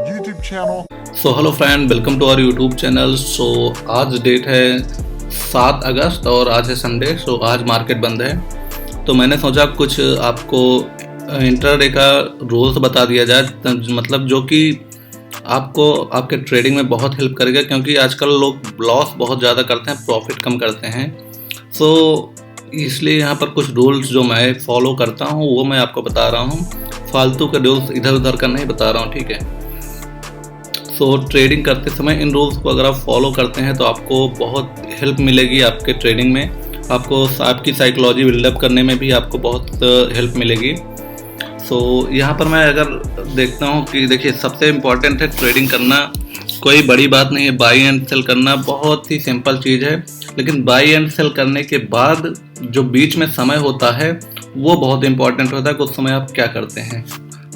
YouTube channel. So hello friend, welcome to our YouTube channel. So आज date है 7 अगस्त और आज है संडे। सो आज मार्केट बंद है, तो मैंने सोचा कुछ आपको इंट्राडे का रूल्स बता दिया जाए, मतलब जो कि आपको आपके ट्रेडिंग में बहुत हेल्प करेगा, क्योंकि आजकल लोग लॉस बहुत ज़्यादा करते हैं, प्रॉफिट कम करते हैं। सो इसलिए यहाँ पर कुछ रूल्स जो मैं फॉलो करता हूँ वो मैं आपको बता रहा हूँ। फालतू के रूल्स इधर उधर का नहीं बता रहा हूँ, ठीक है। सो ट्रेडिंग करते समय इन रूल्स को अगर आप फॉलो करते हैं तो आपको बहुत हेल्प मिलेगी आपके ट्रेडिंग में। आपकी साइकोलॉजी बिल्डअप करने में भी आपको बहुत हेल्प मिलेगी। सो यहाँ पर मैं अगर देखता हूँ कि देखिए, सबसे इम्पॉर्टेंट है ट्रेडिंग करना। कोई बड़ी बात नहीं है, बाई एंड सेल करना बहुत ही सिंपल चीज़ है। लेकिन बाई एंड सेल करने के बाद जो बीच में समय होता है वो बहुत इंपॉर्टेंट होता है कि उस समय आप क्या करते हैं।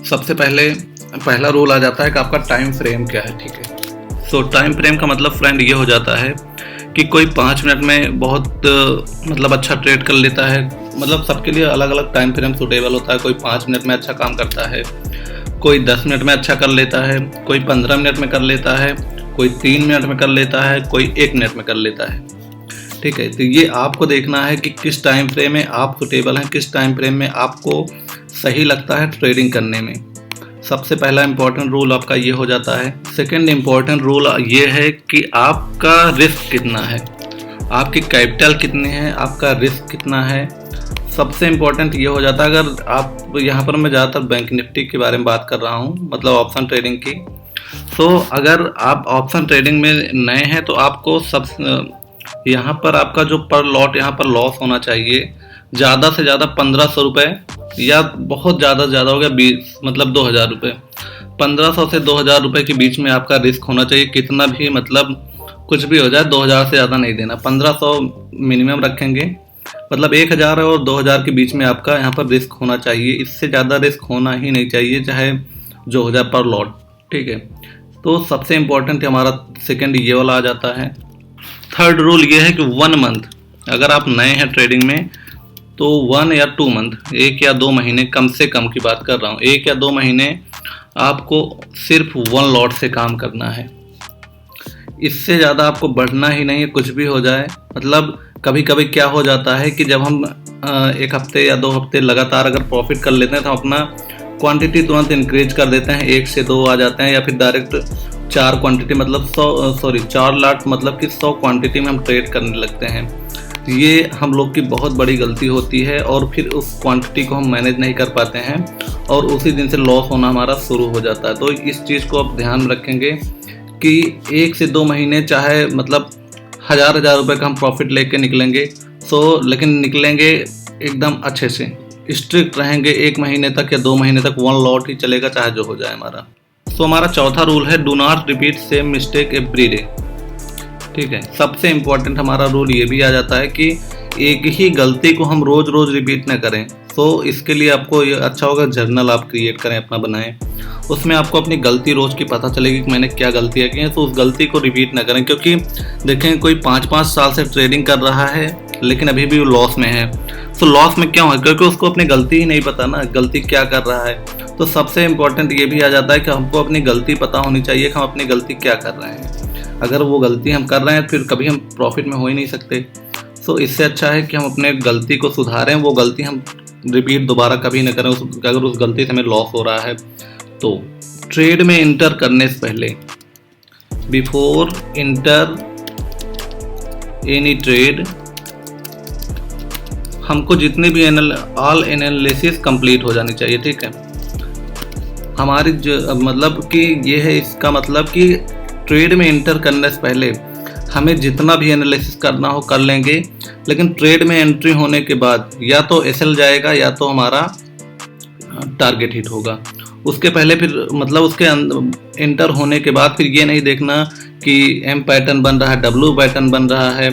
सबसे पहला रूल आ जाता है कि आपका टाइम फ्रेम क्या है, ठीक है। सो टाइम फ्रेम का मतलब फ्रेंड ये हो जाता है कि कोई 5 मिनट में बहुत मतलब अच्छा ट्रेड कर लेता है। मतलब सबके लिए अलग अलग टाइम फ्रेम सूटेबल होता है। कोई 5 मिनट में अच्छा काम करता है, कोई 10 मिनट में अच्छा कर लेता है, कोई 15 मिनट में कर लेता है, कोई 3 मिनट में कर लेता है, कोई 1 मिनट में कर लेता है, ठीक है। तो ये आपको देखना है कि किस टाइम फ्रेम में आप सूटेबल हैं, किस टाइम फ्रेम में आपको सही लगता है ट्रेडिंग करने में। सबसे पहला इम्पोर्टेंट रूल आपका ये हो जाता है। सेकंड इम्पोर्टेंट रूल ये है कि आपका रिस्क कितना है, आपकी कैपिटल कितनी है, आपका रिस्क कितना है। सबसे इम्पोर्टेंट ये हो जाता है, अगर आप यहाँ पर मैं ज़्यादातर बैंक निफ्टी के बारे में बात कर रहा हूँ, मतलब ऑप्शन ट्रेडिंग की। तो अगर आप ऑप्शन ट्रेडिंग में नए हैं तो आपको यहाँ पर आपका जो पर लॉट यहाँ पर लॉस होना चाहिए ज़्यादा से ज़्यादा 1500 रुपये, या बहुत ज़्यादा से ज़्यादा हो गया 20 मतलब 2000 रुपये। 1500 से 2000 रुपये के बीच में आपका रिस्क होना चाहिए। कितना भी मतलब कुछ भी हो जाए 2000 से ज़्यादा नहीं देना। 1500 मिनिमम रखेंगे, मतलब 1000 और 2000 के बीच में आपका यहाँ पर रिस्क होना चाहिए। इससे ज़्यादा रिस्क होना ही नहीं चाहिए, चाहे जो हो जाए पर लॉट, ठीक है। तो सबसे इम्पोर्टेंट हमारा सेकेंड ये वाला आ जाता है। थर्ड रूल ये है कि 1 मंथ, अगर आप नए हैं ट्रेडिंग में तो 1 या 2 मंथ, 1 या 2 महीने कम से कम की बात कर रहा हूँ, 1 या 2 महीने आपको सिर्फ 1 लॉट से काम करना है। इससे ज़्यादा आपको बढ़ना ही नहीं है, कुछ भी हो जाए। मतलब कभी कभी क्या हो जाता है कि जब हम 1 हफ्ते या 2 हफ्ते लगातार अगर प्रॉफिट कर लेते हैं तो अपना क्वांटिटी तुरंत इंक्रीज कर देते हैं, 1 से 2 आ जाते हैं, या फिर डायरेक्ट 4 क्वांटिटी मतलब 4 लाख मतलब कि 100 क्वांटिटी में हम ट्रेड करने लगते हैं। ये हम लोग की बहुत बड़ी गलती होती है और फिर उस क्वांटिटी को हम मैनेज नहीं कर पाते हैं और उसी दिन से लॉस होना हमारा शुरू हो जाता है। तो इस चीज़ को आप ध्यान में रखेंगे कि 1 से 2 महीने चाहे मतलब हज़ार रुपये का हम प्रॉफिट लेके निकलेंगे। लेकिन निकलेंगे एकदम अच्छे से, स्ट्रिक्ट रहेंगे। 1 महीने तक या 2 महीने तक 1 लॉट ही चलेगा, चाहे जो हो जाए हमारा। हमारा चौथा रूल है do not repeat same mistake every day, ठीक है। सबसे इम्पोर्टेंट हमारा रूल ये भी आ जाता है कि एक ही गलती को हम रोज़ रोज़ रिपीट न करें। तो इसके लिए आपको ये अच्छा होगा जर्नल आप क्रिएट करें, अपना बनाएं। उसमें आपको अपनी गलती रोज़ की पता चलेगी कि मैंने क्या गलतियाँ की हैं, तो उस गलती को रिपीट ना करें। क्योंकि देखें, कोई 5-5 साल से ट्रेडिंग कर रहा है लेकिन अभी भी वो लॉस में है। तो लॉस में क्यों है? क्योंकि उसको अपनी गलती ही नहीं पता ना, गलती क्या कर रहा है। तो सबसे इम्पोर्टेंट ये भी आ जाता है कि हमको अपनी गलती पता होनी चाहिए कि हम अपनी गलती क्या कर रहे हैं। अगर वो गलती हम कर रहे हैं फिर कभी हम प्रॉफिट में हो ही नहीं सकते। तो इससे अच्छा है कि हम अपने गलती को सुधारें, वो गलती हम रिपीट दोबारा कभी ना करें। अगर उस गलती से हमें लॉस हो रहा है तो ट्रेड में इंटर करने से पहले, बिफोर इंटर एनी ट्रेड, हमको जितने भी ऑल एनालिसिस कंप्लीट हो जानी चाहिए, ठीक है। हमारी मतलब कि ये है, इसका मतलब कि ट्रेड में इंटर करने से पहले हमें जितना भी एनालिसिस करना हो कर लेंगे, लेकिन ट्रेड में एंट्री होने के बाद या तो एसएल जाएगा या तो हमारा टारगेट हिट होगा। उसके पहले फिर मतलब उसके एंटर होने के बाद फिर ये नहीं देखना कि एम पैटर्न बन रहा है, डब्ल्यू पैटर्न बन रहा है,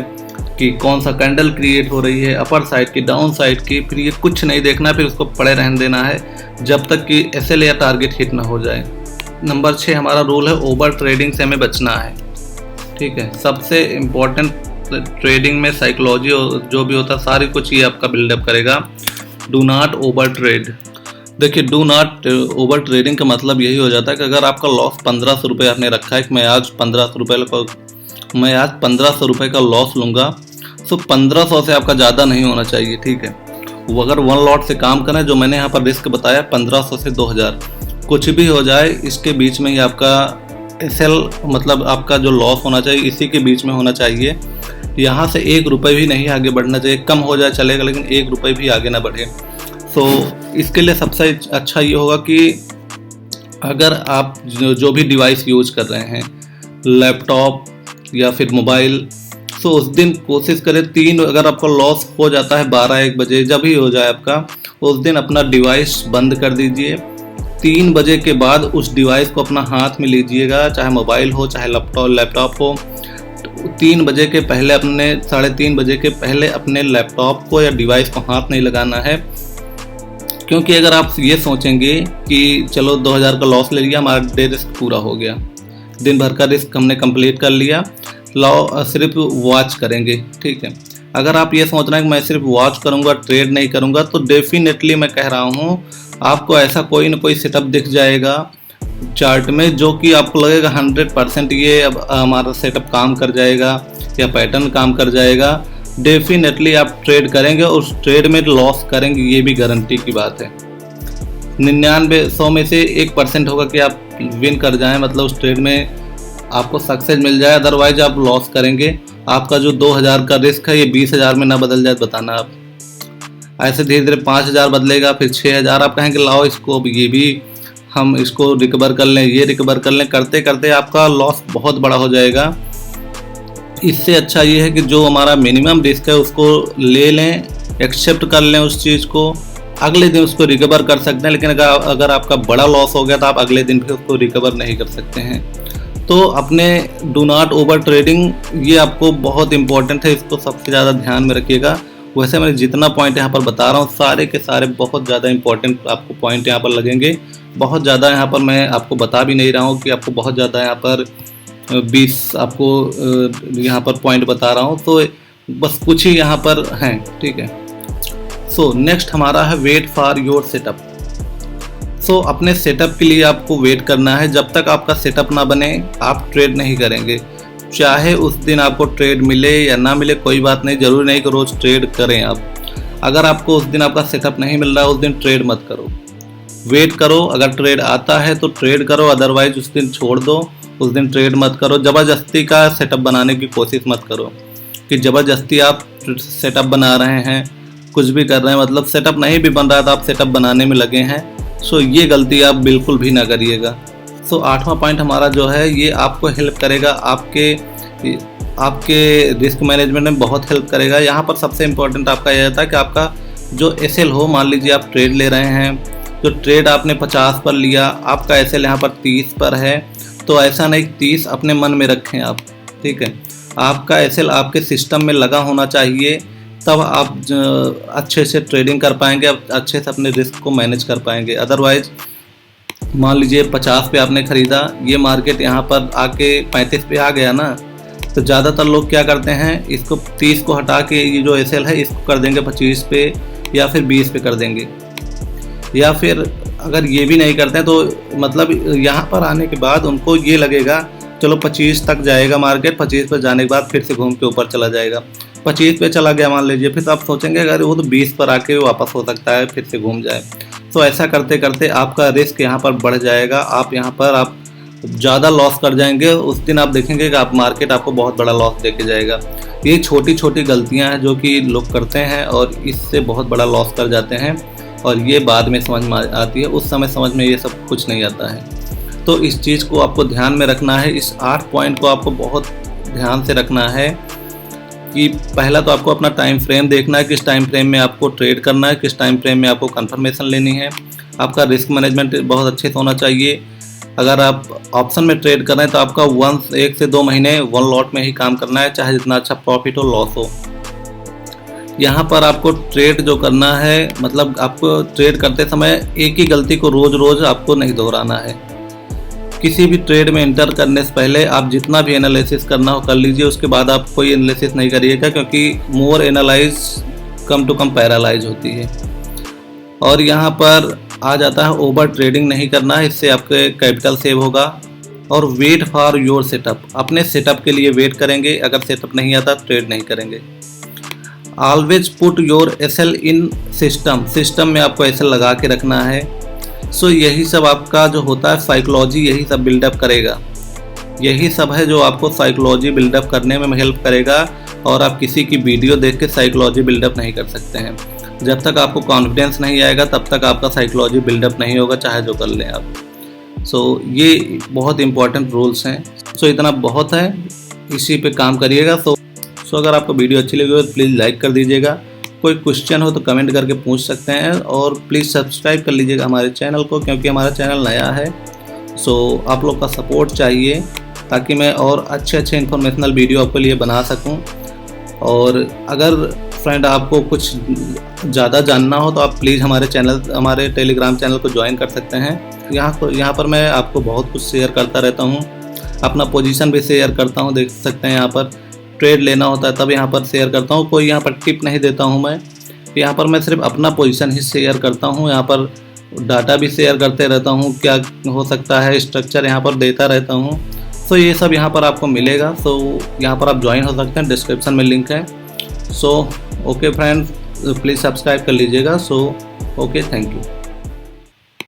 कि कौन सा कैंडल क्रिएट हो रही है, अपर साइड की, डाउन साइड की, फिर ये कुछ नहीं देखना। फिर उसको पड़े रहने देना है जब तक कि एसएल या टारगेट हिट ना हो जाए। नंबर 6 हमारा रूल है ओवर ट्रेडिंग से हमें बचना है, ठीक है। सबसे इम्पोर्टेंट ट्रेडिंग में साइकोलॉजी जो भी होता है सारी कुछ ये आपका बिल्डअप करेगा। Do not over trade. देखिए, डू नॉट ओवर ट्रेडिंग का मतलब यही हो जाता है कि अगर आपका लॉस 1500 रुपये आपने रखा है कि मैं आज 1500 रुपये का लॉस लूँगा, तो 1500 से आपका ज़्यादा नहीं होना चाहिए, ठीक है। वो अगर 1 लॉट से काम करें, जो मैंने यहाँ पर रिस्क बताया 1500 से 2000, कुछ भी हो जाए इसके बीच में ही आपका एसएल मतलब आपका जो लॉस होना चाहिए इसी के बीच में होना चाहिए। यहाँ से 1 रुपये भी नहीं आगे बढ़ना चाहिए, कम हो जाए चलेगा लेकिन 1 रुपये भी आगे ना बढ़े। तो इसके लिए सबसे अच्छा ये होगा कि अगर आप जो भी डिवाइस यूज कर रहे हैं, लैपटॉप या फिर मोबाइल, तो उस दिन कोशिश करें 3, अगर आपका लॉस हो जाता है 12-1 बजे, जब भी हो जाए आपका, उस दिन अपना डिवाइस बंद कर दीजिए। 3 बजे के बाद उस डिवाइस को अपना हाथ में लीजिएगा, चाहे मोबाइल हो चाहे लैपटॉप हो। 3 बजे के पहले अपने 3:30 बजे के पहले अपने लैपटॉप को या डिवाइस को हाथ नहीं लगाना है, क्योंकि अगर आप ये सोचेंगे कि चलो 2000 का लॉस ले लिया, हमारा डे रिस्क पूरा हो गया, दिन भर का रिस्क हमने कंप्लीट कर लिया, सिर्फ वॉच करेंगे, ठीक है। अगर आप ये सोच रहे हैं कि मैं सिर्फ वॉच करूंगा, ट्रेड नहीं करूंगा, तो डेफिनेटली मैं कह रहा हूं आपको ऐसा कोई ना कोई सेटअप दिख जाएगा चार्ट में जो कि आपको लगेगा 100% ये अब हमारा सेटअप काम कर जाएगा या पैटर्न काम कर जाएगा। डेफिनेटली आप ट्रेड करेंगे और उस ट्रेड में लॉस करेंगे, ये भी गारंटी की बात है। 99-100 में से 1% होगा कि आप विन कर जाएं, मतलब उस ट्रेड में आपको सक्सेस मिल जाए, अदरवाइज आप लॉस करेंगे। आपका जो 2000 का रिस्क है ये 20,000 में ना बदल जाए, बताना आप। ऐसे धीरे धीरे 5000 बदलेगा, फिर 6000, आप कहेंगे लाओ इसको, ये भी हम इसको रिकवर कर लें, ये रिकवर कर लें, करते करते आपका लॉस बहुत बड़ा हो जाएगा। इससे अच्छा ये है कि जो हमारा मिनिमम रिस्क है उसको ले लें, एक्सेप्ट कर लें उस चीज़ को, अगले दिन उसको रिकवर कर सकते हैं। लेकिन अगर आपका बड़ा लॉस हो गया तो आप अगले दिन भी उसको रिकवर नहीं कर सकते हैं। तो अपने डू नॉट ओवर ट्रेडिंग ये आपको बहुत इंपॉर्टेंट है, इसको सबसे ज़्यादा ध्यान में रखिएगा। वैसे मैं जितना पॉइंट यहाँ पर बता रहा हूँ सारे के सारे बहुत ज़्यादा इंपॉर्टेंट आपको पॉइंट यहाँ पर लगेंगे। बहुत ज़्यादा यहाँ पर मैं आपको बता भी नहीं रहा हूँ कि आपको बहुत ज़्यादा यहाँ पर 20 आपको यहाँ पर पॉइंट बता रहा हूँ, तो बस कुछ ही यहाँ पर हैं, ठीक है। सो नेक्स्ट हमारा है वेट फॉर योर सेटअप। सो अपने सेटअप के लिए आपको वेट करना है। जब तक आपका सेटअप ना बने आप ट्रेड नहीं करेंगे, चाहे उस दिन आपको ट्रेड मिले या ना मिले कोई बात नहीं, ज़रूरी नहीं कि रोज़ ट्रेड करें आप। अगर आपको उस दिन आपका सेटअप नहीं मिल रहा है उस दिन ट्रेड मत करो, वेट करो। अगर ट्रेड आता है तो ट्रेड करो, अदरवाइज उस दिन छोड़ दो, उस दिन ट्रेड मत करो। ज़बरदस्ती का सेटअप बनाने की कोशिश मत करो कि ज़बरदस्ती आप सेटअप बना रहे हैं, कुछ भी कर रहे हैं, मतलब सेटअप नहीं भी बन रहा था आप सेटअप बनाने में लगे हैं। सो ये गलती आप बिल्कुल भी ना करिएगा। सो 8वां पॉइंट हमारा जो है ये आपको हेल्प करेगा, आपके रिस्क मैनेजमेंट में बहुत हेल्प करेगा। यहाँ पर सबसे इम्पोर्टेंट आपका यह था कि आपका जो एसएल हो, मान लीजिए आप ट्रेड ले रहे हैं, जो ट्रेड आपने 50 पर लिया, आपका एसएल यहाँ पर 30 पर है, तो ऐसा नहीं 30 अपने मन में रखें आप, ठीक है। आपका एसएल आपके सिस्टम में लगा होना चाहिए, तब आप अच्छे से ट्रेडिंग कर पाएंगे, आप अच्छे से अपने रिस्क को मैनेज कर पाएंगे। अदरवाइज मान लीजिए 50 पे आपने ख़रीदा, ये मार्केट यहाँ पर आके 35 पे आ गया ना, तो ज़्यादातर लोग क्या करते हैं, इसको 30 को हटा के ये जो एसएल है इसको कर देंगे 25 पे या फिर 20 पे कर देंगे। या फिर अगर ये भी नहीं करते हैं तो मतलब यहाँ पर आने के बाद उनको ये लगेगा चलो 25 तक जाएगा मार्केट, 25 पर जाने के बाद फिर से घूम के ऊपर चला जाएगा। 25 पे चला गया मान लीजिए, फिर तो आप सोचेंगे अगर वो तो 20 पर आके वापस हो सकता है, फिर से घूम जाए। तो ऐसा करते करते आपका रिस्क यहाँ पर बढ़ जाएगा, आप यहाँ पर आप ज़्यादा लॉस कर जाएंगे। उस दिन आप देखेंगे कि आप मार्केट आपको बहुत बड़ा लॉस देके जाएगा। ये छोटी छोटी गलतियाँ हैं जो कि लोग करते हैं और इससे बहुत बड़ा लॉस कर जाते हैं, और ये बाद में समझ में आती है, उस समय समझ में ये सब कुछ नहीं आता है। तो इस चीज़ को आपको ध्यान में रखना है, इस 8 पॉइंट को आपको बहुत ध्यान से रखना है कि पहला तो आपको अपना टाइम फ्रेम देखना है, किस टाइम फ्रेम में आपको ट्रेड करना है, किस टाइम फ्रेम में आपको कंफर्मेशन लेनी है। आपका रिस्क मैनेजमेंट बहुत अच्छे से होना चाहिए। अगर आप ऑप्शन में ट्रेड कर रहे हैं तो आपका 1 से 2 महीने 1 लॉट में ही काम करना है, चाहे जितना अच्छा प्रॉफिट हो लॉस हो। यहाँ पर आपको ट्रेड जो करना है, मतलब आपको ट्रेड करते समय एक ही गलती को रोज़ रोज़ आपको नहीं दोहराना है। किसी भी ट्रेड में एंटर करने से पहले आप जितना भी एनालिसिस करना हो कर लीजिए, उसके बाद आप कोई एनालिसिस नहीं करिएगा, क्योंकि मोर एनालाइज कम टू कम पैरालाइज होती है। और यहाँ पर आ जाता है ओवर ट्रेडिंग नहीं करना है, इससे आपके कैपिटल सेव होगा। और वेट फॉर योर सेटअप, अपने सेटअप के लिए वेट करेंगे, अगर सेटअप नहीं आता ट्रेड नहीं करेंगे। Always put your SL in system, system में आपको एसएल लगा के रखना है। सो यही सब आपका जो होता है साइकोलॉजी, यही सब बिल्डअप करेगा, यही सब है जो आपको साइकोलॉजी बिल्डअप करने में हेल्प करेगा। और आप किसी की वीडियो देख के साइकोलॉजी बिल्डअप नहीं कर सकते हैं। जब तक आपको कॉन्फिडेंस नहीं आएगा तब तक आपका साइकोलॉजी बिल्डअप नहीं होगा, चाहे जो कर लें आप। सो ये बहुत इंपॉर्टेंट रूल्स हैं। सो इतना बहुत है, इसी पे काम करिएगा। सो अगर आपको वीडियो अच्छी लगी हो तो प्लीज़ लाइक कर दीजिएगा। कोई क्वेश्चन हो तो कमेंट करके पूछ सकते हैं, और प्लीज़ सब्सक्राइब कर लीजिएगा हमारे चैनल को, क्योंकि हमारा चैनल नया है। सो आप लोग का सपोर्ट चाहिए ताकि मैं और अच्छे इन्फॉर्मेशनल वीडियो आपके लिए बना सकूं। और अगर फ्रेंड आपको कुछ ज़्यादा जानना हो तो आप प्लीज़ हमारे टेलीग्राम चैनल को ज्वाइन कर सकते हैं। यहाँ पर मैं आपको बहुत कुछ शेयर करता रहता हूँ, अपना पोजीशन भी शेयर करता हूँ, देख सकते हैं। यहाँ पर ट्रेड लेना होता है तब यहाँ पर शेयर करता हूँ, कोई यहाँ पर टिप नहीं देता हूँ मैं। यहाँ पर मैं सिर्फ अपना पोजीशन ही शेयर करता हूँ। यहाँ पर डाटा भी शेयर करते रहता हूँ, क्या हो सकता है स्ट्रक्चर यहाँ पर देता रहता हूँ। सो ये सब यहाँ पर आपको मिलेगा। सो यहाँ पर आप ज्वाइन हो सकते हैं, डिस्क्रिप्शन में लिंक है। So okay friends, please subscribe कर लीजिएगा। So okay, thank you.